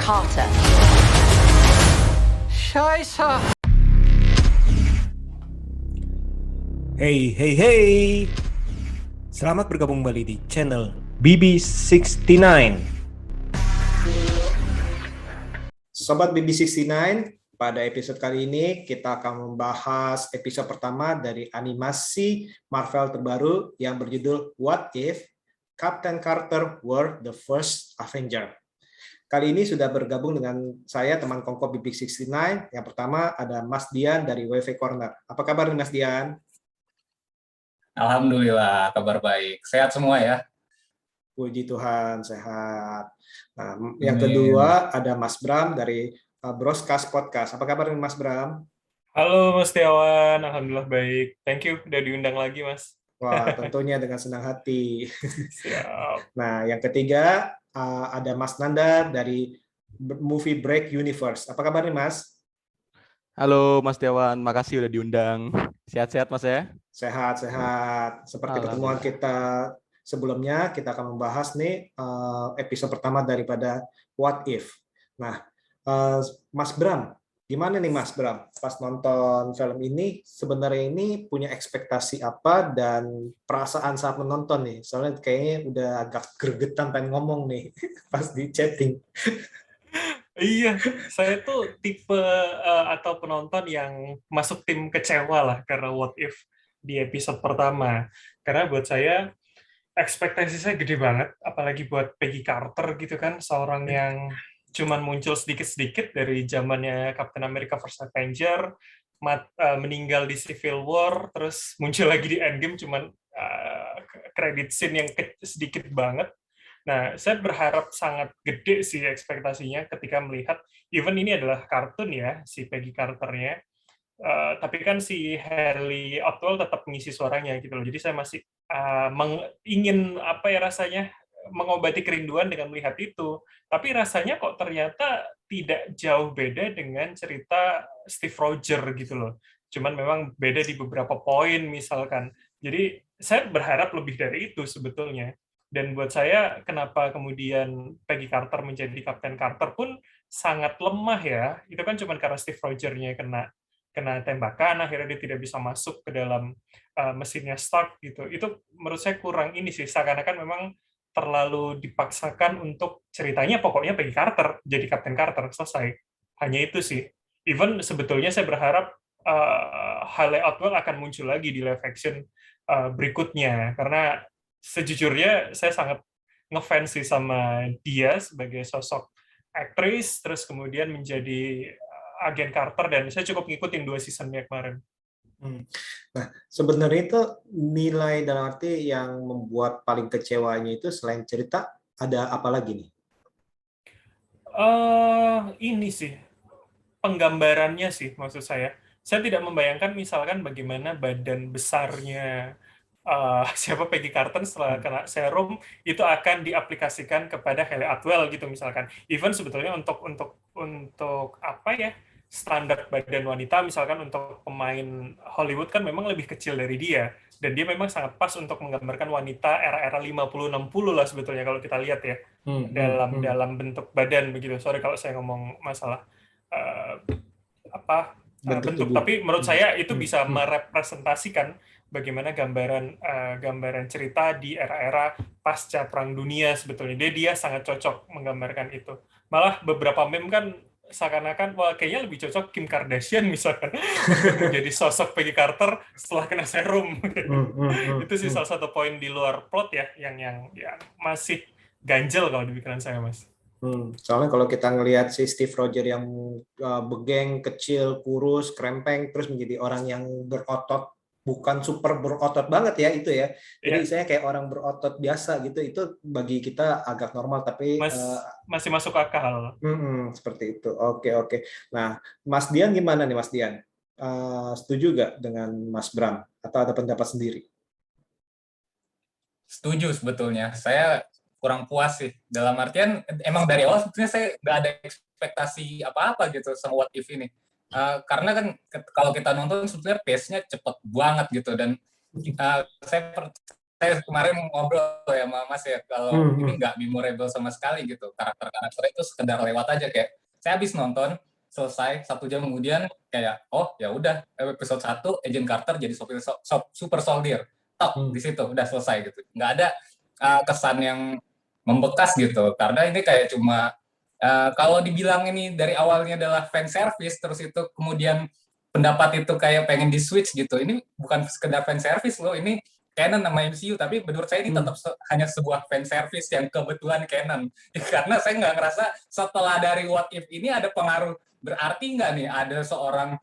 Carter. Scheiße! Hey, hey, hey! Selamat bergabung kembali di channel BB69. Sobat BB69, pada episode kali ini kita akan membahas episode pertama dari animasi Marvel terbaru yang berjudul What If Captain Carter Were the First Avenger. Kali ini sudah bergabung dengan saya, teman kongko BB69. Yang pertama ada Mas Dian dari WV Corner. Apa kabar nih Mas Dian? Alhamdulillah, kabar baik. Sehat semua ya? Puji Tuhan, sehat. Nah, yang kedua ada Mas Bram dari Broscast Podcast. Apa kabar nih Mas Bram? Halo Mas Tiawan, Alhamdulillah baik. Thank you udah diundang lagi Mas. Wah, tentunya dengan senang hati. Siap. Nah, yang ketiga ada Mas Nanda dari Movie Break Universe. Apa kabar nih Mas? Halo Mas Tiawan, makasih udah diundang. Sehat-sehat Mas ya? Sehat-sehat. Seperti pertemuan kita sebelumnya, kita akan membahas nih episode pertama daripada What If. Nah, Mas Bram, gimana nih Mas Bram? Pas nonton film ini, sebenarnya ini punya ekspektasi apa dan perasaan saat menonton nih? Soalnya kayaknya udah agak gregetan pengen ngomong nih pas di chatting. Iya, saya tuh tipe atau penonton yang masuk tim kecewa lah karena What If di episode pertama. Karena buat saya ekspektasi saya gede banget, apalagi buat Peggy Carter gitu kan, seorang yang cuman muncul sedikit-sedikit dari zamannya Captain America First Avenger, meninggal di Civil War, terus muncul lagi di Endgame cuman credit scene yang sedikit banget. Nah, saya berharap sangat gede sih ekspektasinya ketika melihat, even ini adalah kartun ya, si Peggy Carter-nya, tapi kan si Hayley Atwell tetap mengisi suaranya gitu loh. Jadi saya masih ingin apa ya rasanya mengobati kerinduan dengan melihat itu. Tapi rasanya kok ternyata tidak jauh beda dengan cerita Steve Rogers gitu loh. Cuman memang beda di beberapa poin misalkan. Jadi saya berharap lebih dari itu sebetulnya. Dan buat saya, kenapa kemudian Peggy Carter menjadi Kapten Carter pun sangat lemah ya. Itu kan cuma karena Steve Rogers-nya kena tembakan, akhirnya dia tidak bisa masuk ke dalam mesinnya Stark gitu. Itu menurut saya kurang ini sih, seakan-akan memang terlalu dipaksakan untuk ceritanya pokoknya Peggy Carter jadi Kapten Carter, selesai. Hanya itu sih. Even sebetulnya saya berharap Hayley Atwell akan muncul lagi di live action berikutnya, karena sejujurnya saya sangat ngefans sih sama dia sebagai sosok aktris, terus kemudian menjadi agen Carter, dan saya cukup ngikutin 2 seasonnya kemarin. Nah, sebenarnya itu nilai dalam arti yang membuat paling kecewanya itu selain cerita, ada apa lagi nih? Ini sih, penggambarannya sih maksud saya. Saya tidak membayangkan misalkan bagaimana badan besarnya siapa Peggy Carter setelah kena serum itu akan diaplikasikan kepada Hayley Atwell gitu misalkan. Even sebetulnya untuk apa ya, standar badan wanita misalkan untuk pemain Hollywood kan memang lebih kecil dari dia, dan dia memang sangat pas untuk menggambarkan wanita era-era 50-60 lah sebetulnya kalau kita lihat ya, dalam bentuk badan begitu. Sorry kalau saya ngomong masalah bentuk, tapi menurut saya itu bisa merepresentasikan bagaimana gambaran cerita di era-era pasca Perang Dunia sebetulnya. Dia sangat cocok menggambarkan itu. Malah beberapa meme kan seakan-akan, wah kayaknya lebih cocok Kim Kardashian misalkan untuk menjadi sosok Peggy Carter setelah kena serum. Itu sih salah satu poin di luar plot ya, yang masih ganjel kalau di pikiran saya, Mas. Soalnya kalau kita ngelihat si Steve Rogers yang begeng, kecil, kurus, krempeng, terus menjadi orang yang berotot, bukan super berotot banget ya itu ya. Jadi saya kayak orang berotot biasa gitu, itu bagi kita agak normal, tapi masih masuk akal. Seperti itu. Oke. Nah, Mas Dian gimana nih Mas Dian? Setuju nggak dengan Mas Bram? Atau ada pendapat sendiri? Setuju sebetulnya. Saya kurang puas sih. Dalam artian, emang dari awal sebetulnya saya nggak ada ekspektasi apa-apa gitu sama What If ini. Karena kan kalau kita nonton sebetulnya pace-nya cepet banget gitu. Dan saya saya kemarin ngobrol ya sama Mas ya, kalau ini nggak memorable sama sekali gitu. Karakter-karakternya itu sekedar lewat aja, kayak saya habis nonton, selesai 1 jam kemudian kayak, oh ya udah, episode 1 Agent Carter jadi super soldier. Top, di situ udah selesai gitu. Nggak ada kesan yang membekas gitu. Karena ini kayak cuma kalau dibilang ini dari awalnya adalah fan service, terus itu kemudian pendapat itu kayak pengen di switch gitu. Ini bukan sekedar fan service loh, ini canon sama MCU, tapi menurut saya ini tetap hanya sebuah fan service yang kebetulan canon. Karena saya nggak ngerasa setelah dari What If ini ada pengaruh, berarti nggak nih ada seorang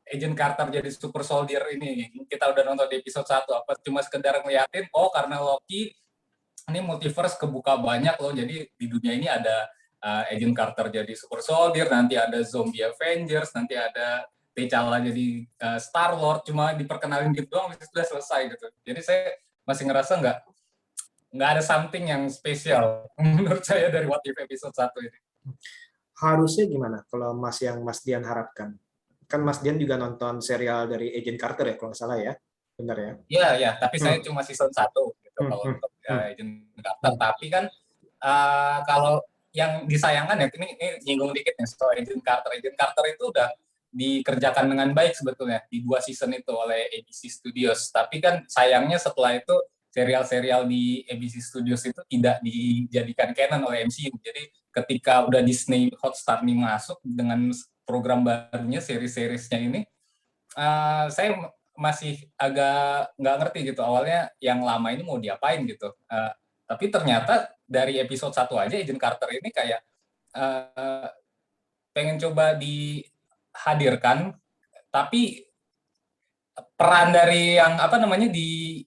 Agent Carter jadi super soldier ini. Kita udah nonton di episode 1, apa cuma sekedar ngeliatin, oh karena Loki ini multiverse kebuka banyak loh, jadi di dunia ini ada Agent Carter jadi super soldier, nanti ada zombie Avengers, nanti ada T'Challa jadi Star Lord, cuma diperkenalin gitu doang, itu sudah selesai gitu. Jadi saya masih ngerasa nggak ada something yang spesial menurut saya dari What If episode 1 ini. Harusnya gimana kalau Mas Dian harapkan? Kan Mas Dian juga nonton serial dari Agent Carter ya, kalau nggak salah ya? Benar ya? Iya, tapi saya cuma season 1 gitu kalau untuk Agent Carter. Tapi kan kalau yang disayangkan ya, ini nyinggung dikit nih soal Agent Carter. Agent Carter itu udah dikerjakan dengan baik sebetulnya di 2 season itu oleh ABC Studios. Tapi kan sayangnya setelah itu serial-serial di ABC Studios itu tidak dijadikan canon oleh MCU. Jadi ketika udah Disney Hotstar nih masuk dengan program barunya, seri-serisnya ini, saya masih agak nggak ngerti gitu. Awalnya yang lama ini mau diapain gitu. Tapi ternyata dari episode 1 aja Agent Carter ini kayak pengen coba dihadirkan, tapi peran dari yang di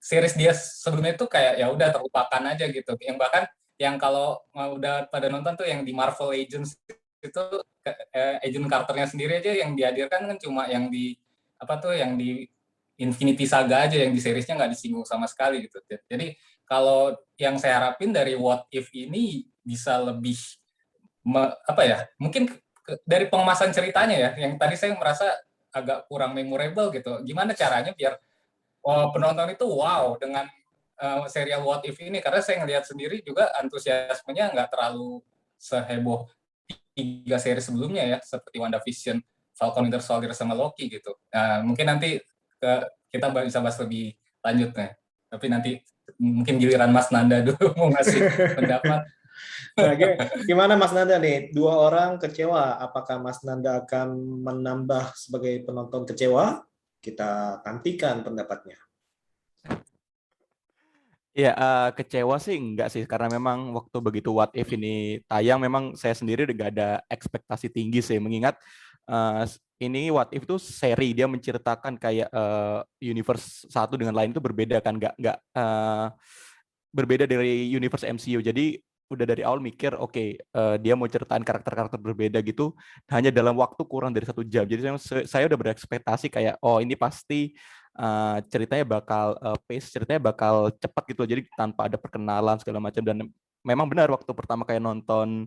series dia sebelumnya itu kayak ya udah terlupakan aja gitu. Yang bahkan yang kalau udah pada nonton tuh yang di Marvel Agents itu Agent Carter-nya sendiri aja yang dihadirkan kan cuma yang di yang di Infinity Saga aja, yang di seriesnya nggak disinggung sama sekali gitu. Jadi kalau yang saya harapin dari What If ini bisa lebih mungkin dari pengemasan ceritanya ya, yang tadi saya merasa agak kurang memorable gitu. Gimana caranya biar penonton itu wow dengan serial What If ini, karena saya ngelihat sendiri juga antusiasmenya nggak terlalu seheboh 3 seri sebelumnya ya, seperti WandaVision, Falcon Winter Soldier sama Loki gitu. Mungkin nanti kita bisa bahas lebih lanjut nih. Tapi nanti mungkin giliran Mas Nanda dulu mau ngasih pendapat. Nah, gimana Mas Nanda nih? 2 orang kecewa, apakah Mas Nanda akan menambah sebagai penonton kecewa? Kita nantikan pendapatnya. Ya, kecewa sih enggak sih, karena memang waktu begitu What If ini tayang, memang saya sendiri udah gak ada ekspektasi tinggi sih, mengingat ini What If itu seri, dia menceritakan kayak universe satu dengan lain itu berbeda kan, nggak berbeda dari universe MCU. Jadi udah dari awal mikir, oke, dia mau ceritain karakter-karakter berbeda gitu, hanya dalam waktu kurang dari 1 jam. Jadi saya udah berekspektasi kayak, oh ini pasti ceritanya bakal cepat gitu, jadi tanpa ada perkenalan segala macam. Dan memang benar, waktu pertama kayak nonton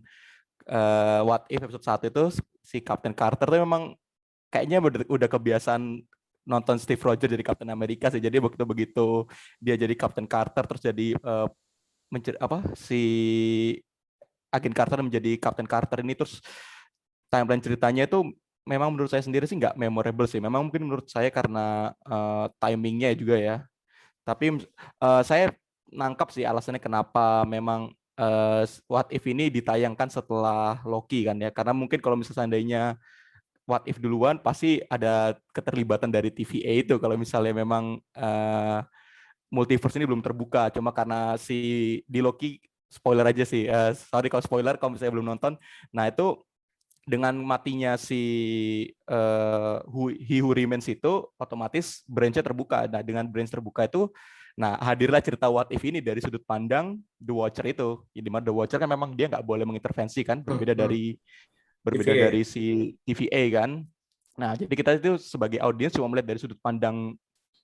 What If episode 1 itu, si Captain Carter tuh memang kayaknya udah kebiasaan nonton Steve Rogers jadi Captain America sih. Jadi begitu dia jadi Captain Carter, terus jadi si Agent Carter menjadi Captain Carter ini, terus timeline ceritanya itu memang menurut saya sendiri sih nggak memorable sih. Memang mungkin menurut saya karena timingnya juga ya. Tapi saya nangkap sih alasannya kenapa memang What If ini ditayangkan setelah Loki kan ya. Karena mungkin kalau misalnya seandainya What If duluan, pasti ada keterlibatan dari TVA itu kalau misalnya memang multiverse ini belum terbuka. Cuma karena di Loki, spoiler aja sih, sorry kalau spoiler kalau misalnya belum nonton. Nah itu dengan matinya si He Who Remains itu, otomatis branch-nya terbuka. Nah, dengan branch terbuka itu, nah hadirlah cerita What If ini dari sudut pandang The Watcher itu. Di mana The Watcher kan memang dia nggak boleh mengintervensi kan, berbeda dari si TVA kan. Nah, jadi kita itu sebagai audiens cuma melihat dari sudut pandang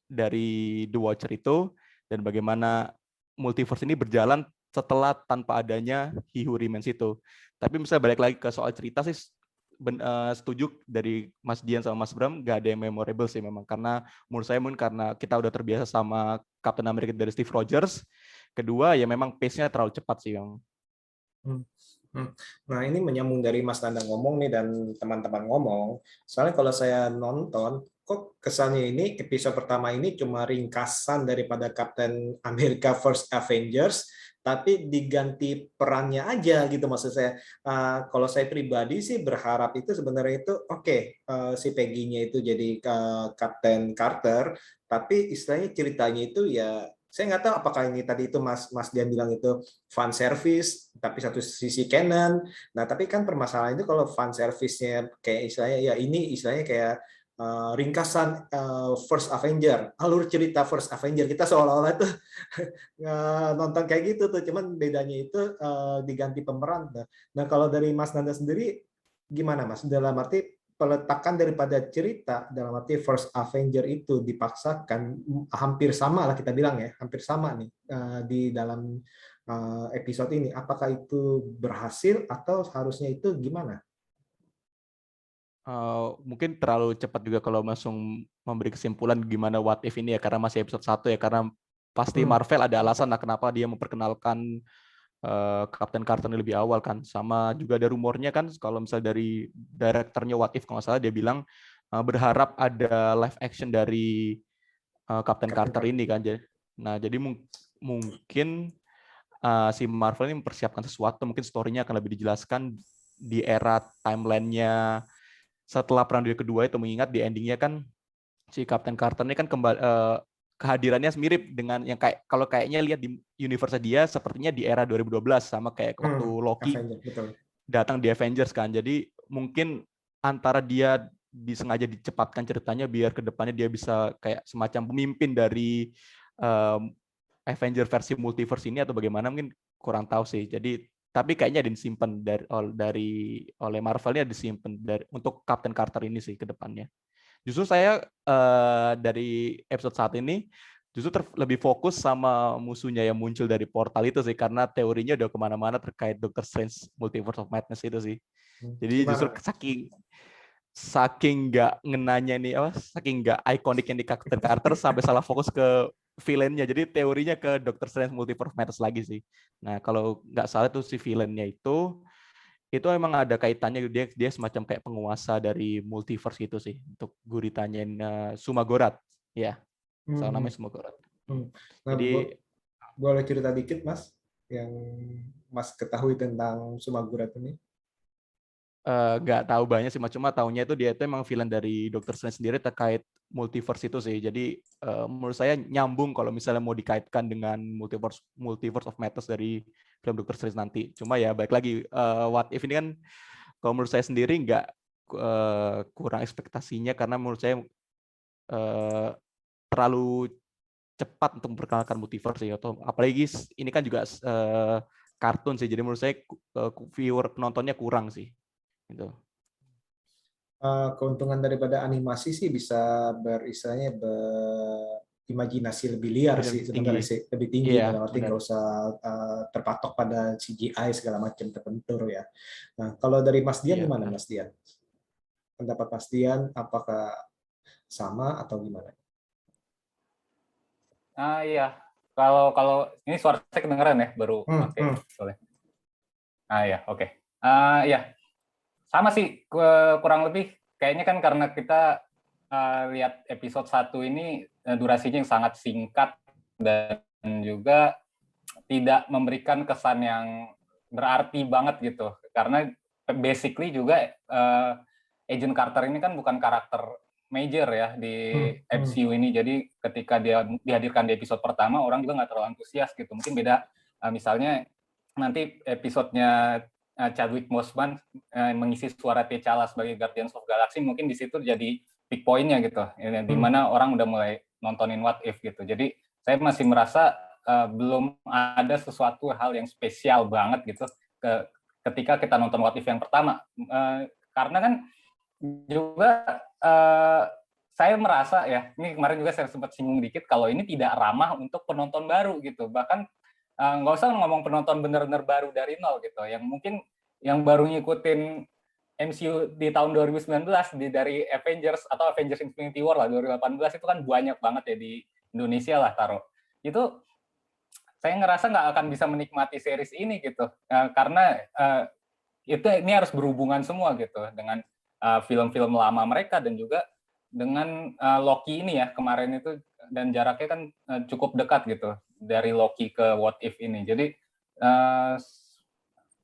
dari The Watcher itu, dan bagaimana multiverse ini berjalan setelah tanpa adanya He Who Remains itu. Tapi misalnya balik lagi ke soal cerita sih, setuju dari Mas Dian sama Mas Bram, nggak ada yang memorable sih memang, karena menurut saya mungkin karena kita udah terbiasa sama Captain America dari Steve Rogers. Kedua ya memang pace-nya terlalu cepat sih yang. Nah, ini menyambung dari Mas Nanda ngomong nih dan teman-teman ngomong. Soalnya kalau saya nonton, kok kesannya ini episode pertama ini cuma ringkasan daripada Captain America First Avengers, tapi diganti perannya aja gitu maksud saya. Kalau saya pribadi sih berharap itu sebenarnya itu oke, si Peggy-nya itu jadi Captain Carter, tapi istilahnya ceritanya itu ya saya nggak tahu apakah ini tadi itu Mas Dian bilang itu fan service, tapi satu sisi canon. Nah, tapi kan permasalahan itu kalau fan service-nya kayak istilahnya ya ini istilahnya kayak ringkasan First Avenger, alur cerita First Avenger. Kita seolah-olah itu nonton kayak gitu tuh, cuman bedanya itu diganti pemeran. Nah, kalau dari Mas Nanda sendiri gimana Mas? Dalam arti peletakan daripada cerita dalam arti First Avenger itu dipaksakan hampir sama lah kita bilang ya, hampir sama nih di dalam episode ini. Apakah itu berhasil atau harusnya itu gimana? Mungkin terlalu cepat juga kalau langsung memberi kesimpulan gimana What If ini ya, karena masih episode 1 ya, karena pasti Marvel ada alasan lah kenapa dia memperkenalkan Captain Carter ini lebih awal kan. Sama juga ada rumornya kan kalau misalnya dari direkturnya What If kalau nggak salah dia bilang berharap ada live action dari Captain Carter ini kan. Nah jadi mungkin si Marvel ini mempersiapkan sesuatu, mungkin story-nya akan lebih dijelaskan di era timeline-nya setelah Perang Dunia Kedua itu, mengingat di ending-nya kan si Captain Carter ini kan kembali kehadirannya mirip dengan yang kalau kayaknya lihat di universe dia sepertinya di era 2012 sama kayak waktu Loki datang di Avengers kan. Jadi mungkin antara dia disengaja dicepatkan ceritanya biar kedepannya dia bisa kayak semacam pemimpin dari Avenger versi multiverse ini atau bagaimana, mungkin kurang tahu sih. Jadi tapi kayaknya disimpan oleh Marvelnya disimpan untuk Captain Carter ini sih ke depannya. Justru saya dari episode 1 ini justru lebih fokus sama musuhnya yang muncul dari portal itu sih, karena teorinya udah kemana-mana terkait Doctor Strange Multiverse of Madness itu sih. Jadi justru saking nggak ngenanya nih, saking nggak ikoniknya di Captain Carter sampai salah fokus ke villainnya. Jadi teorinya ke Doctor Strange Multiverse of Madness lagi sih. Nah kalau nggak salah tuh si villainnya itu emang ada kaitannya, dia semacam kayak penguasa dari multiverse itu sih, untuk guritanya Sumagorat ya, soal namanya Sumagorat. Nah, jadi boleh cerita dikit Mas yang Mas ketahui tentang Sumagorat ini? Nggak tahu banyak sih, cuma tahunya itu dia itu emang villain dari Doctor Strange sendiri terkait multiverse itu sih. Jadi menurut saya nyambung kalau misalnya mau dikaitkan dengan multiverse of Madness dari film Doctor Strange nanti. Cuma ya baik lagi, What If ini kan kalau menurut saya sendiri nggak kurang ekspektasinya, karena menurut saya terlalu cepat untuk memperkenalkan multiverse sih. Atau apalagi ini kan juga kartun sih, jadi menurut saya viewer penontonnya kurang sih. Gitu. Keuntungan daripada animasi sih bisa beristilahnya berimajinasi lebih liar sih sebenarnya sih, lebih tinggi, dalam arti nggak usah terpatok pada CGI segala macam tertentu ya. Nah kalau dari Mas Dian gimana Mas Dian? Pendapat Mas Dian apakah sama atau gimana? Iya, kalau ini suara saya kedengeran ya baru. Oke, boleh. Iya, oke. Iya. Sama sih, kurang lebih kayaknya kan karena kita lihat episode 1 ini durasinya yang sangat singkat dan juga tidak memberikan kesan yang berarti banget gitu. Karena basically juga Agent Carter ini kan bukan karakter major ya di MCU ini. Jadi ketika dia dihadirkan di episode pertama, orang juga nggak terlalu antusias gitu. Mungkin beda misalnya nanti episodenya Chadwick Boseman mengisi suara T'Challa sebagai Guardians of Galaxy, mungkin di situ jadi big point-nya gitu, di mana orang udah mulai nontonin What If gitu. Jadi saya masih merasa belum ada sesuatu hal yang spesial banget gitu ketika kita nonton What If yang pertama, karena kan juga saya merasa ya, ini kemarin juga saya sempat singgung dikit kalau ini tidak ramah untuk penonton baru gitu, bahkan nggak usah ngomong penonton benar-benar baru dari nol gitu, yang mungkin yang baru ngikutin MCU di tahun 2019 dari Avengers atau Avengers Infinity War lah 2018 itu kan banyak banget ya di Indonesia lah taruh. Itu saya ngerasa nggak akan bisa menikmati series ini gitu. Karena ini harus berhubungan semua gitu dengan film-film lama mereka dan juga dengan Loki ini ya kemarin itu, dan jaraknya kan cukup dekat gitu dari Loki ke What If ini. Jadi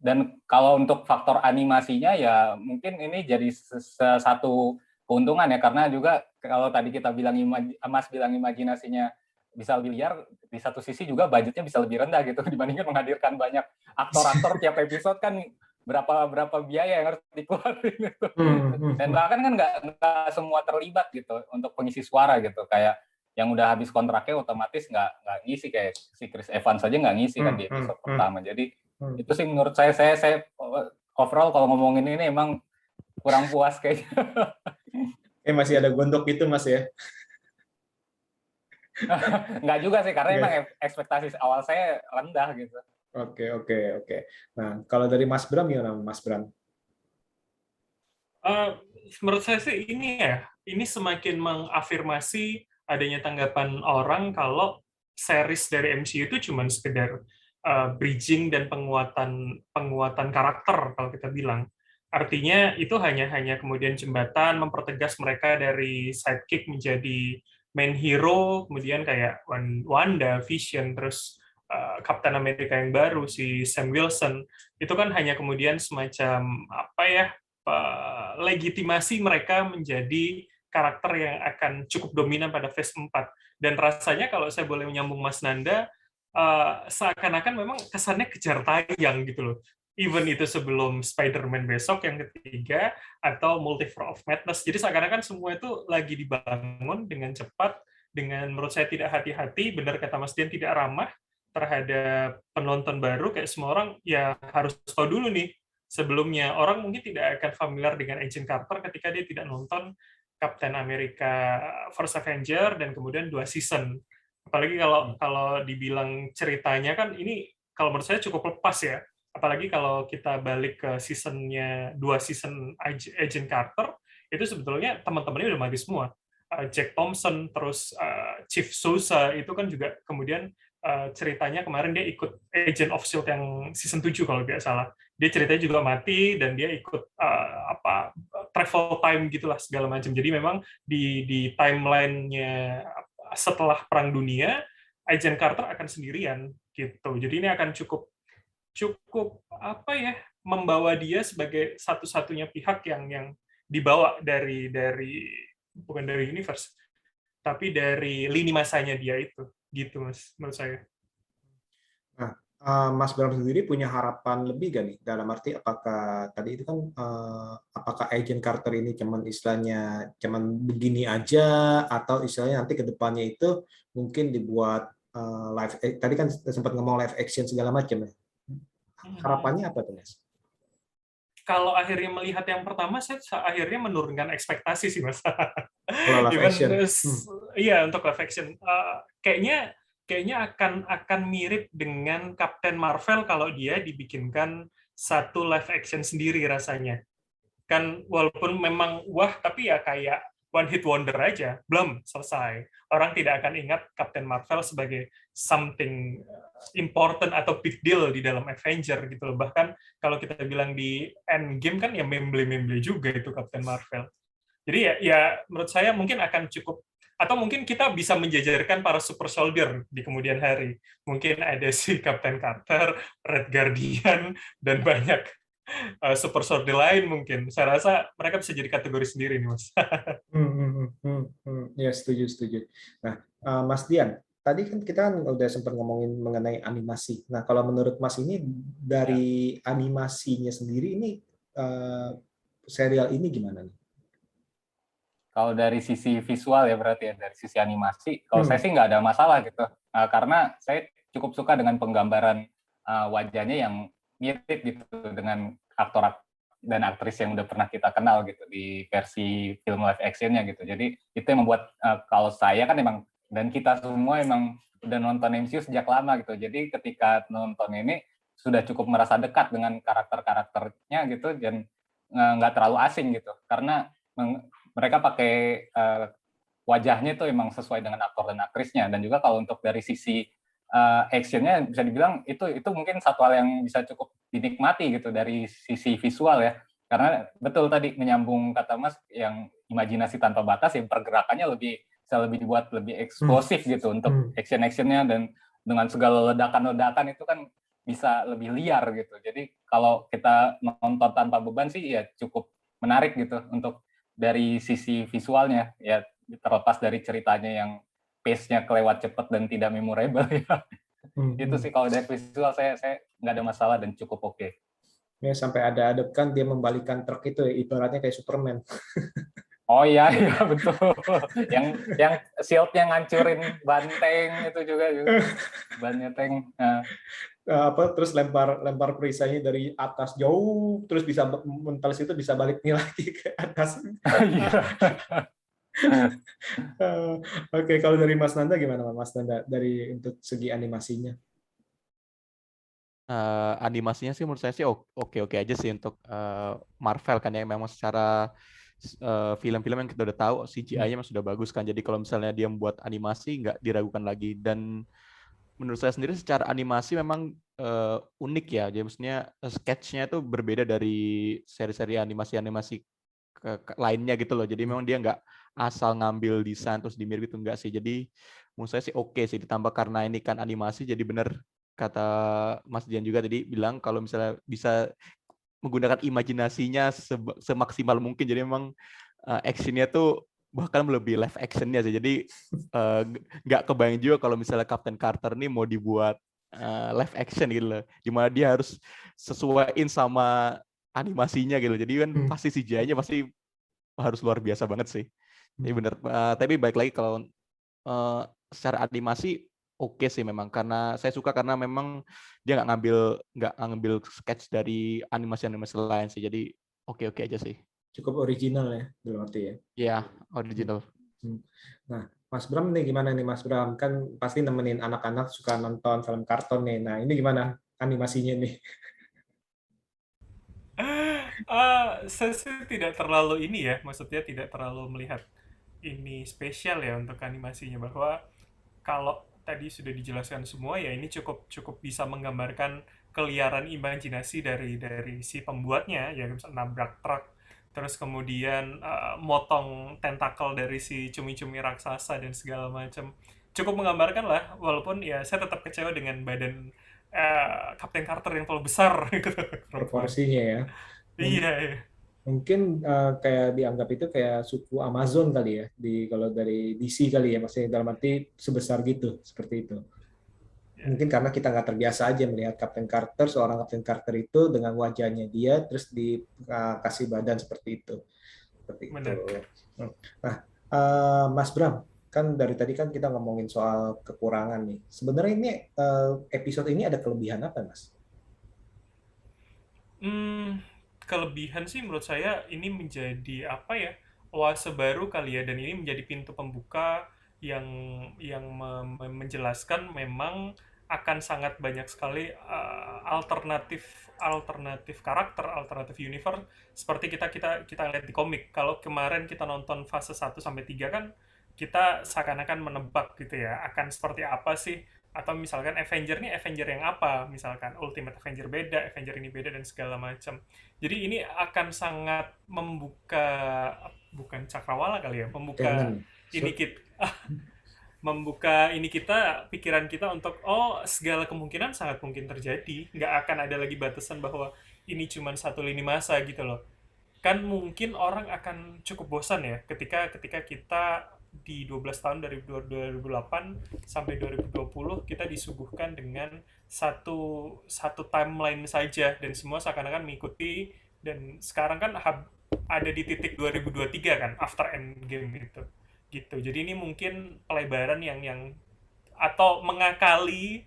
dan kalau untuk faktor animasinya ya mungkin ini jadi satu keuntungan ya, karena juga kalau tadi kita bilang Mas bilang imajinasinya bisa lebih liar, di satu sisi juga budgetnya bisa lebih rendah gitu dibandingkan menghadirkan banyak aktor-aktor tiap episode kan berapa biaya yang harus dikeluarin gitu. Dan bahkan kan nggak semua terlibat gitu untuk pengisi suara gitu, kayak yang udah habis kontraknya otomatis nggak ngisi, kayak si Chris Evans saja nggak ngisi kan di episode pertama. Jadi itu sih menurut saya overall kalau ngomongin ini emang kurang puas kayaknya. Masih ada gondok itu Mas ya? Nggak juga sih, karena emang ekspektasi awal saya rendah gitu. Oke. Nah, kalau dari Mas Bram gimana Mas Bram? Menurut saya sih ini semakin mengafirmasi adanya tanggapan orang kalau series dari MCU itu cuma sekedar bridging dan penguatan karakter kalau kita bilang. Artinya itu hanya kemudian jembatan mempertegas mereka dari sidekick menjadi main hero, kemudian kayak Wanda, Vision, terus Captain America yang baru si Sam Wilson. Itu kan hanya kemudian semacam legitimasi mereka menjadi karakter yang akan cukup dominan pada phase 4. Dan rasanya kalau saya boleh menyambung Mas Nanda, seakan-akan memang kesannya kejar tayang gitu loh. Even itu sebelum Spider-Man besok yang ketiga, atau Multiverse of Madness. Jadi seakan-akan semua itu lagi dibangun dengan cepat, dengan menurut saya tidak hati-hati, benar kata Mas Dian, tidak ramah terhadap penonton baru, kayak semua orang ya harus tahu dulu nih, sebelumnya orang mungkin tidak akan familiar dengan Agent Carter ketika dia tidak nonton Captain America First Avenger dan kemudian 2 season. Apalagi kalau dibilang ceritanya kan ini kalau menurut saya cukup lepas ya. Apalagi kalau kita balik ke seasonnya 2 season Agent Carter, itu sebetulnya teman-temannya udah mati semua. Jack Thompson, terus Chief Sousa itu kan juga kemudian ceritanya kemarin dia ikut Agent of S.H.I.E.L.D. yang season 7 kalau tidak salah. Dia ceritanya juga mati dan dia ikut travel time gitulah segala macam. Jadi memang di timeline-nya setelah Perang Dunia, Agent Carter akan sendirian gitu. Jadi ini akan cukup membawa dia sebagai satu-satunya pihak yang dibawa dari bukan dari universe, tapi dari lini masanya dia itu. Gitu Mas, menurut saya. Nah, Mas Bram sendiri punya harapan lebih gak nih? Dalam arti apakah tadi itu kan apakah Agent Carter ini cuman begini aja, atau istilahnya nanti ke depannya itu mungkin dibuat live, tadi kan sempat ngomong live action segala macam ya. Harapannya apa tuh Mas? Kalau akhirnya melihat yang pertama, saya akhirnya menurunkan ekspektasi sih Mas. Live action. Iya, untuk live action. Kayaknya akan mirip dengan Captain Marvel kalau dia dibikinkan satu live action sendiri rasanya. Kan walaupun memang wah, tapi ya kayak one hit wonder aja, belum selesai. Orang tidak akan ingat Captain Marvel sebagai something important atau big deal di dalam Avenger gitu loh. Bahkan kalau kita bilang di Endgame kan ya memble juga itu Captain Marvel. Jadi ya menurut saya mungkin akan cukup, atau mungkin kita bisa menjajarkan para super soldier di kemudian hari. Mungkin ada si Captain Carter, Red Guardian, dan banyak super soldier lain mungkin. Saya rasa mereka bisa jadi kategori sendiri nih, Mas. Ya, setuju. Nah, Mas Dian, tadi kan kita udah sempat ngomongin mengenai animasi. Nah, kalau menurut Mas ini dari animasinya sendiri ini serial ini gimana nih? Kalau dari sisi visual ya berarti ya, dari sisi animasi, kalau saya sih nggak ada masalah gitu. Karena saya cukup suka dengan penggambaran wajahnya yang mirip gitu dengan aktor dan aktris yang udah pernah kita kenal gitu di versi film live action-nya gitu. Jadi itu yang membuat kalau saya kan emang, dan kita semua emang udah nonton MCU sejak lama gitu. Jadi ketika nonton ini sudah cukup merasa dekat dengan karakter-karakternya gitu, dan nggak terlalu asing gitu, karena mereka pakai wajahnya itu emang sesuai dengan aktor dan aktrisnya. Dan juga kalau untuk dari sisi actionnya bisa dibilang itu mungkin satu hal yang bisa cukup dinikmati gitu dari sisi visual ya, karena betul tadi menyambung kata Mas yang imajinasi tanpa batas, yang pergerakannya bisa lebih dibuat lebih eksplosif gitu untuk action-actionnya, dan dengan segala ledakan-ledakan itu kan bisa lebih liar gitu. Jadi kalau kita nonton tanpa beban sih ya cukup menarik gitu untuk dari sisi visualnya ya, terlepas dari ceritanya yang pace-nya kelewat cepat dan tidak memorable ya. Itu sih kalau dari visual saya nggak ada masalah dan cukup oke. Ya, sampai ada adegan dia membalikan truk itu, ibaratnya kayak Superman. Oh iya betul. Yang shield-nya ngancurin banteng itu juga bannya tank. Terus lempar perisainya dari atas jauh, terus bisa mental itu bisa balik nih lagi ke atas. Oke, kalau dari Mas Nanda gimana Mas Nanda dari untuk segi animasinya? Animasinya sih menurut saya sih oke aja sih untuk Marvel kan ya, memang secara film-film yang kita udah tahu CGI-nya memang sudah bagus kan, jadi kalau misalnya dia membuat animasi nggak diragukan lagi. Dan menurut saya sendiri secara animasi memang unik ya, jadi maksudnya sketch-nya itu berbeda dari seri-seri animasi lainnya gitu loh, jadi memang dia nggak asal ngambil desain terus dimirip gitu, enggak sih. Jadi menurut saya sih oke sih, ditambah karena ini kan animasi, jadi bener kata Mas Dian juga tadi bilang kalau misalnya bisa menggunakan imajinasinya semaksimal mungkin, jadi memang actionnya tuh bahkan lebih live actionnya sih. Jadi nggak kebayang juga kalau misalnya Captain Carter nih mau dibuat live action gitu loh, dimana dia harus sesuaiin sama animasinya gitu. Jadi kan pasti CGI-nya pasti harus luar biasa banget sih. Jadi bener. Tapi baik lagi kalau secara animasi oke sih memang, karena saya suka karena memang dia nggak ngambil sketch dari animasi lain sih. Jadi oke aja sih. Cukup original ya, dalam arti ya. Iya, original. Nah, Mas Bram nih gimana nih Mas Bram? Kan pasti nemenin anak-anak suka nonton film kartun nih. Nah, ini gimana animasinya nih? Saya sih tidak terlalu ini ya, maksudnya tidak terlalu melihat ini spesial ya untuk animasinya, bahwa kalau tadi sudah dijelaskan semua ya, ini cukup bisa menggambarkan keliaran imajinasi dari si pembuatnya ya, misalnya nabrak truk, terus kemudian motong tentakel dari si cumi-cumi raksasa dan segala macam. Cukup menggambarkan lah, walaupun ya saya tetap kecewa dengan badan Kapten Carter yang terlalu besar gitu. Proporsinya ya. Iya. Mungkin kayak dianggap itu kayak suku Amazon kali ya, kalau dari DC kali ya, maksudnya dalam arti sebesar gitu, seperti itu. Mungkin karena kita nggak terbiasa aja melihat seorang Kapten Carter itu dengan wajahnya dia, terus dikasih badan seperti itu. Nah, Mas Bram, kan dari tadi kan kita ngomongin soal kekurangan nih. Sebenarnya ini episode ini ada kelebihan apa, Mas? Kelebihan sih menurut saya ini menjadi apa ya, oase baru kali ya, dan ini menjadi pintu pembuka yang menjelaskan memang akan sangat banyak sekali alternatif karakter, alternatif universe seperti kita lihat di komik. Kalau kemarin kita nonton fase 1 sampai 3 kan kita seakan-akan menebak gitu ya, akan seperti apa sih, atau misalkan Avenger nih Avenger yang apa, misalkan Ultimate Avenger beda, Avenger ini beda dan segala macam. Jadi ini akan sangat membuka, bukan cakrawala kali ya, membuka ini kita, pikiran kita untuk segala kemungkinan sangat mungkin terjadi, nggak akan ada lagi batasan bahwa ini cuma satu lini masa gitu loh. Kan mungkin orang akan cukup bosan ya ketika kita di 12 tahun dari 2008 sampai 2020 kita disuguhkan dengan satu timeline saja dan semua seakan-akan mengikuti, dan sekarang kan ada di titik 2023 kan, after Endgame itu gitu. Jadi ini mungkin pelebaran yang atau mengakali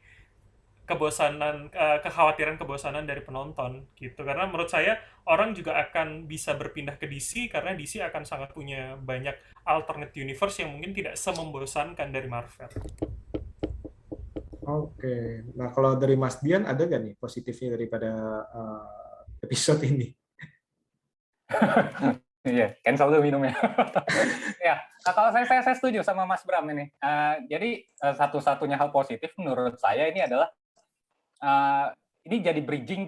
kekhawatiran kebosanan dari penonton gitu, karena menurut saya orang juga akan bisa berpindah ke DC karena DC akan sangat punya banyak alternate universe yang mungkin tidak semembosankan dari Marvel. Oke, nah kalau dari Mas Dian ada nggak nih positifnya daripada episode ini? Iya, cancel dulu minumnya. Ya, kalau saya setuju sama Mas Bram ini. Jadi satu-satunya hal positif menurut saya ini adalah ini jadi bridging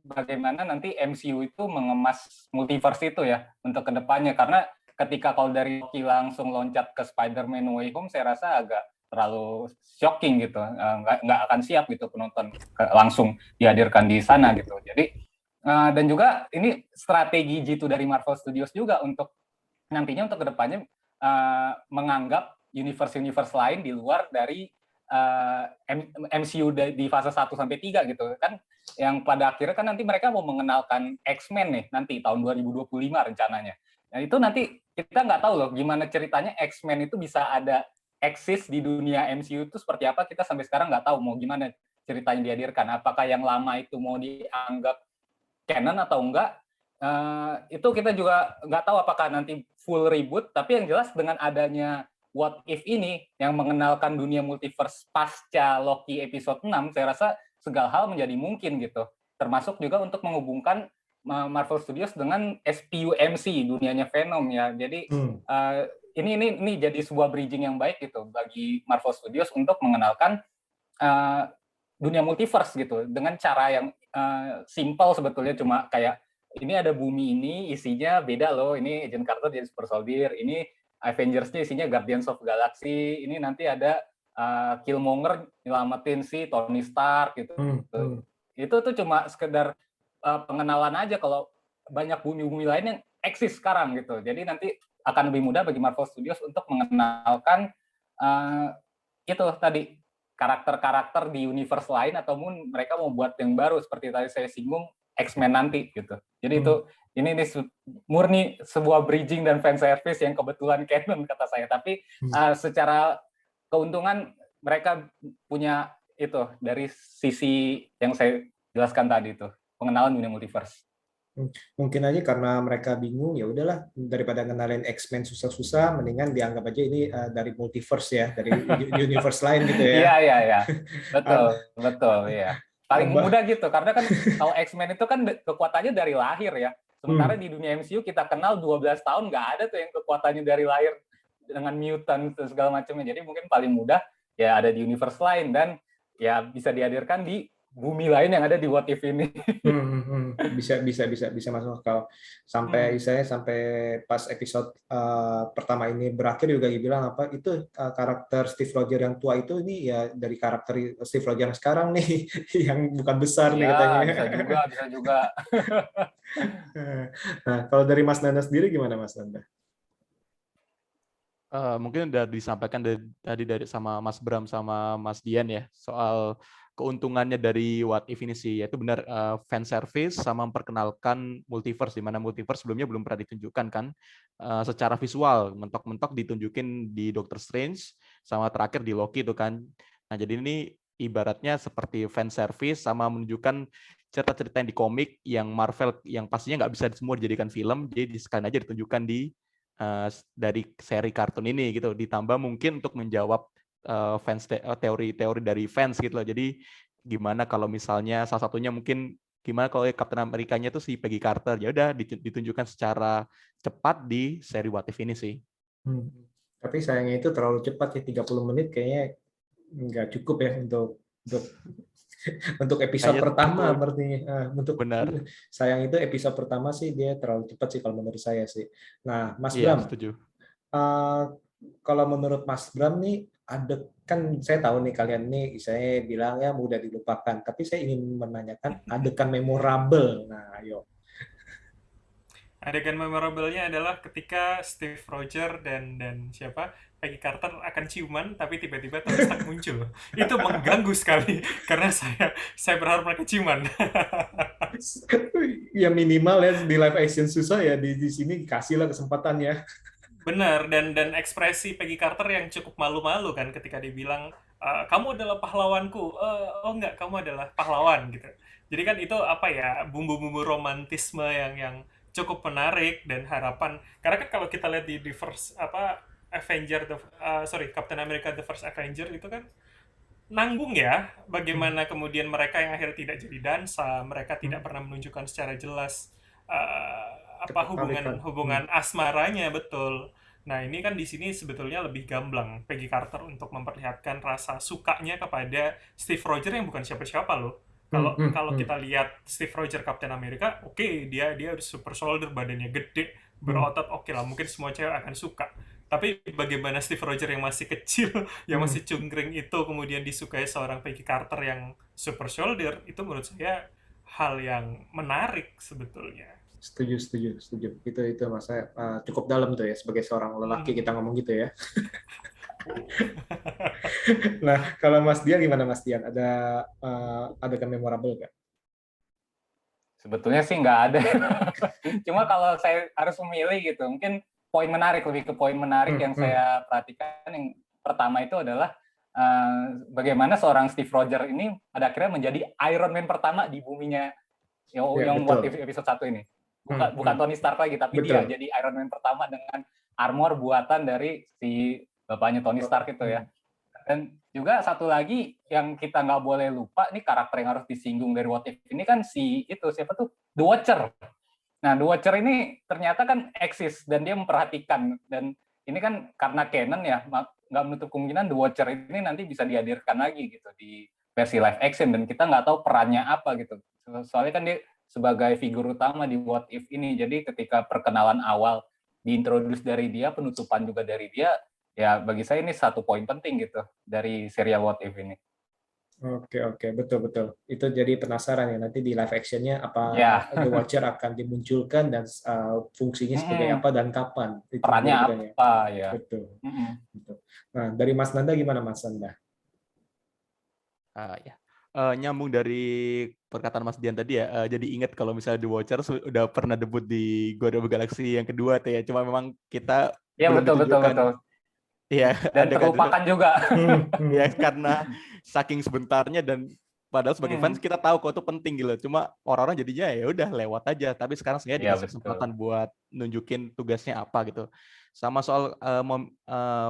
bagaimana nanti MCU itu mengemas multiverse itu ya untuk kedepannya. Karena ketika kalau dari Loki langsung loncat ke Spider-Man No Way Home, saya rasa agak terlalu shocking gitu, nggak akan siap gitu penonton langsung dihadirkan di sana gitu. Jadi dan juga ini strategi G2 dari Marvel Studios juga untuk nantinya untuk kedepannya menganggap universe lain di luar dari MCU di fase 1 sampai 3 gitu kan, yang pada akhirnya kan nanti mereka mau mengenalkan X-Men nih nanti tahun 2025 rencananya. Nah itu nanti kita nggak tahu loh gimana ceritanya X-Men itu bisa ada eksis di dunia MCU itu seperti apa, kita sampai sekarang nggak tahu mau gimana ceritanya dihadirkan. Apakah yang lama itu mau dianggap canon atau enggak, itu kita juga nggak tahu apakah nanti full reboot, tapi yang jelas dengan adanya What If ini yang mengenalkan dunia multiverse pasca Loki episode 6, saya rasa segala hal menjadi mungkin gitu. Termasuk juga untuk menghubungkan Marvel Studios dengan SPUMC, dunianya Venom ya. Jadi ini jadi sebuah bridging yang baik gitu bagi Marvel Studios untuk mengenalkan dunia multiverse gitu dengan cara yang simple sebetulnya, cuma kayak ini ada bumi ini isinya beda loh, ini Agent Carter jadi Super Soldier, ini Avengers-nya isinya Guardians of Galaxy, ini nanti ada Killmonger nyelamatin si Tony Stark gitu. Itu tuh cuma sekedar pengenalan aja, kalau banyak bumi-bumi lain yang eksis sekarang gitu. Jadi nanti akan lebih mudah bagi Marvel Studios untuk mengenalkan itu tadi karakter-karakter di universe lain, ataupun mereka mau buat yang baru seperti tadi saya singgung X-Men nanti gitu. Jadi itu ini murni sebuah bridging dan fan service yang kebetulan canon kata saya. Tapi secara keuntungan mereka punya itu dari sisi yang saya jelaskan tadi itu, pengenalan dunia multiverse. Mungkin aja karena mereka bingung, ya udahlah daripada ngenalin X-Men susah-susah, mendingan dianggap aja ini dari multiverse ya, dari universe lain gitu ya. Iya. Betul ya. Paling mudah gitu, karena kan kalau X-Men itu kan kekuatannya dari lahir ya. Sementara di dunia MCU kita kenal 12 tahun nggak ada tuh yang kekuatannya dari lahir dengan mutant segala macamnya. Jadi mungkin paling mudah ya ada di universe lain, dan ya bisa dihadirkan di bumi lain yang ada di What If ini. Bisa masuk akal. Sampai pas episode pertama ini berakhir juga dibilang apa itu karakter Steve Rogers yang tua itu ini ya dari karakter Steve Rogers yang sekarang nih yang bukan besar nih katanya. Bisa juga. Nah, kalau dari Mas Nanda sendiri gimana Mas Nanda? Mungkin udah disampaikan tadi dari sama Mas Bram sama Mas Dian ya soal keuntungannya dari What If ini sih, yaitu benar fan service sama memperkenalkan multiverse, di mana multiverse sebelumnya belum pernah ditunjukkan kan secara visual, mentok-mentok ditunjukin di Doctor Strange sama terakhir di Loki itu kan. Nah jadi ini ibaratnya seperti fan service sama menunjukkan cerita-cerita yang di komik yang Marvel yang pastinya nggak bisa semua dijadikan film, jadi sekalian aja ditunjukkan dari seri kartun ini gitu, ditambah mungkin untuk menjawab teori-teori dari fans gitu loh. Jadi gimana kalau misalnya salah satunya mungkin gimana kalau Captain Amerikanya tuh si Peggy Carter, ya udah ditunjukkan secara cepat di seri What If ini sih. Tapi sayangnya itu terlalu cepat ya, 30 menit kayaknya nggak cukup ya untuk episode kayaknya pertama berarti benar. Sayang itu episode pertama sih dia terlalu cepat sih kalau menurut saya sih. Nah, Mas Bram, setuju. Kalau menurut Mas Bram nih ada kan saya tahu nih kalian nih saya bilang ya mudah dilupakan, tapi saya ingin menanyakan adegan memorable. Nah, ayo. Adegan memorable-nya adalah ketika Steve Rogers dan siapa Peggy Carter akan ciuman, tapi tiba-tiba Tony Stark muncul. Itu mengganggu sekali karena saya berharap mereka ciuman. Ya minimal ya di live action susah ya, di sini kasihlah kesempatan ya. Benar, dan ekspresi Peggy Carter yang cukup malu-malu kan ketika dibilang kamu adalah pahlawanku. Oh enggak, kamu adalah pahlawan gitu. Jadi kan itu apa ya, bumbu-bumbu romantisme yang cukup menarik dan harapan. Karena kan kalau kita lihat di first Captain America the First Avenger itu kan nanggung ya, bagaimana kemudian mereka yang akhirnya tidak jadi dansa, mereka tidak pernah menunjukkan secara jelas Ketertarikan. hubungan asmaranya, betul. Nah, ini kan di sini sebetulnya lebih gamblang Peggy Carter untuk memperlihatkan rasa sukanya kepada Steve Rogers yang bukan siapa-siapa loh. Hmm, Kalau hmm, kalau hmm, kita lihat Steve Rogers Captain America, oke, dia harus super soldier, badannya gede, hmm, berotot, oke lah, mungkin semua cewek akan suka. Tapi bagaimana Steve Rogers yang masih kecil, yang hmm. masih cungkring itu kemudian disukai seorang Peggy Carter yang super soldier, itu menurut saya hal yang menarik sebetulnya. Setuju, setuju, setuju. Itu Mas, saya cukup dalam tuh ya sebagai seorang lelaki kita ngomong gitu ya. Nah, kalau Mas Dian gimana Mas Dian? Adegan memorable nggak? Sebetulnya sih nggak ada. Cuma kalau saya harus memilih gitu, mungkin lebih ke poin menarik Hmm, yang hmm. saya perhatikan. Yang pertama itu adalah bagaimana seorang Steve Rogers ini pada akhirnya menjadi Iron Man pertama di buminya Ya, yang betul. buat episode 1 ini. Hmm, Bukan hmm. Tony Stark lagi, tapi dia Betul. jadi Iron Man pertama dengan armor buatan dari si bapaknya Tony Stark itu ya. Dan juga satu lagi yang kita nggak boleh lupa, nih karakter yang harus disinggung dari What If ini kan siapa tuh? The Watcher. Nah, The Watcher ini ternyata kan eksis dan dia memperhatikan, dan ini kan karena canon ya, nggak menutup kemungkinan The Watcher ini nanti bisa dihadirkan lagi gitu di versi live action, dan kita nggak tahu perannya apa gitu. Soalnya kan dia sebagai figur utama di What If ini, jadi ketika perkenalan awal diintroduce dari dia, penutupan juga dari dia, ya bagi saya ini satu poin penting gitu dari serial What If ini. Oke, betul. Itu jadi penasaran ya nanti di live actionnya apa Ya, The Watcher akan dimunculkan dan fungsinya sebagai apa dan kapan itu perannya menjadi pertanyaan. apa ya. Betul. Nah, dari Mas Nanda gimana Mas Nanda? Ya. Nyambung dari perkataan Mas Dian tadi ya, jadi ingat kalau misalnya The Watcher udah pernah debut di Guardians of the Galaxy yang kedua tuh ya, cuma memang kita Ya, belum betul. ditunjukkan. Iya, Dan ada terlupakan juga. Ya karena saking sebentarnya, dan padahal sebagai fans kita tahu kok itu penting gitu. Cuma orang-orang jadinya ya udah lewat aja. Tapi sekarang sebenarnya Ya, dikasih kesempatan buat nunjukin tugasnya apa gitu. Sama soal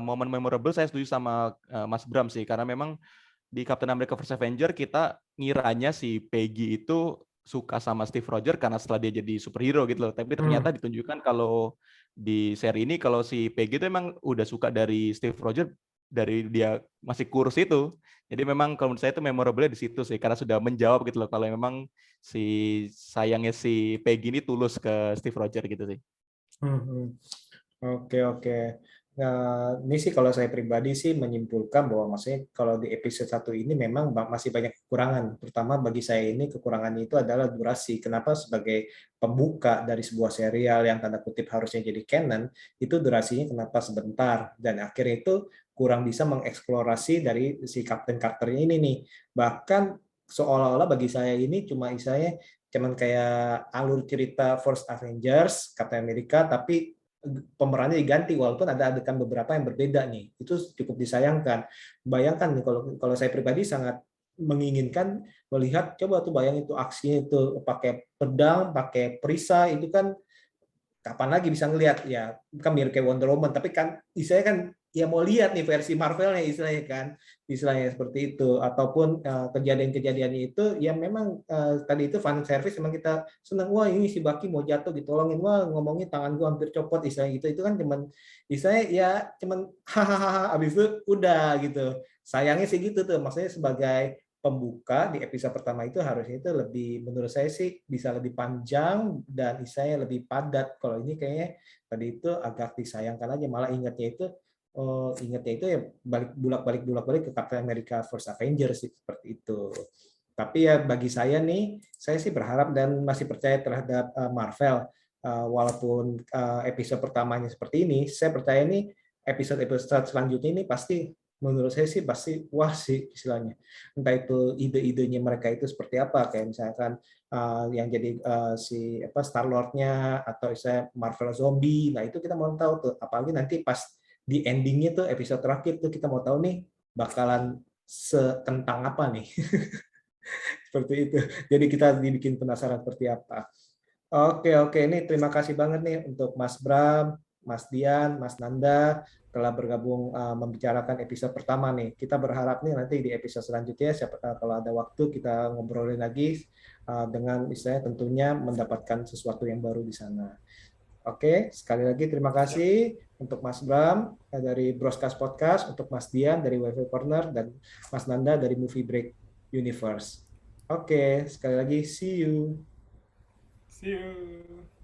momen memorable, saya setuju sama Mas Bram sih, karena memang di Captain America First Avenger kita ngiranya si Peggy itu suka sama Steve Rogers karena setelah dia jadi superhero gitu loh. Tapi ternyata ditunjukkan kalau di seri ini kalau si Peggy itu emang udah suka dari Steve Rogers dari dia masih kurus itu. Jadi memang kalau menurut saya itu memorable di situ sih, karena sudah menjawab gitu loh kalau memang si sayangnya si Peggy ini tulus ke Steve Rogers gitu sih. Oke. Nah, ini sih kalau saya pribadi sih menyimpulkan bahwa maksudnya kalau di episode 1 ini memang masih banyak kekurangan. Terutama bagi saya ini kekurangannya itu adalah durasi. Kenapa? Sebagai pembuka dari sebuah serial yang tanda kutip harusnya jadi canon, itu durasinya kenapa sebentar. Dan akhirnya itu kurang bisa mengeksplorasi dari si Captain Carter ini nih. Bahkan seolah-olah bagi saya ini cuman kayak alur cerita First Avengers, Captain America, tapi pemerannya diganti walaupun ada adegan beberapa yang berbeda nih. Itu cukup disayangkan. Bayangkan nih kalau saya pribadi sangat menginginkan melihat, coba tuh bayang itu aksinya itu pakai pedang, pakai perisai, itu kan kapan lagi bisa ngelihat ya, kan mirip kayak Wonder Woman, tapi kan istilahnya kan ya mau lihat nih versi Marvelnya istilahnya seperti itu, ataupun kejadian-kejadiannya itu ya memang tadi itu fan service, memang kita senang, wah ini si Bucky mau jatuh ditolongin, wah ngomongin tangan gua hampir copot istilahnya itu kan cuman hahaha abis itu udah gitu. Sayangnya sih gitu tuh, maksudnya sebagai pembuka di episode pertama itu harusnya itu lebih, menurut saya sih bisa lebih panjang dan istilahnya lebih padat. Kalau ini kayaknya tadi itu agak disayangkan aja, malah ingatnya itu ya bulak-balik ke Captain America First Avengers sih, seperti itu. Tapi ya bagi saya nih, saya sih berharap dan masih percaya terhadap Marvel. Walaupun episode pertamanya seperti ini, saya percaya nih episode-episode selanjutnya ini pasti, menurut saya sih pasti wah sih istilahnya. Entah itu ide-idenya mereka itu seperti apa, kayak misalkan yang jadi si Star-Lord-nya atau saya Marvel Zombie. Nah, itu kita mau tahu tuh, apalagi nanti pas di endingnya tuh episode terakhir tuh kita mau tahu nih bakalan setentang apa nih. Seperti itu. Jadi kita dibikin penasaran seperti apa. Oke, ini terima kasih banget nih untuk Mas Bram, Mas Dian, Mas Nanda telah bergabung membicarakan episode pertama nih. Kita berharap nih nanti di episode selanjutnya kalau ada waktu kita ngobrolin lagi dengan istilahnya tentunya mendapatkan sesuatu yang baru di sana. Oke, sekali lagi terima kasih untuk Mas Bram dari Broadcast Podcast, untuk Mas Dian dari WiFi Corner, dan Mas Nanda dari Movie Break Universe. Oke, sekali lagi see you. See you.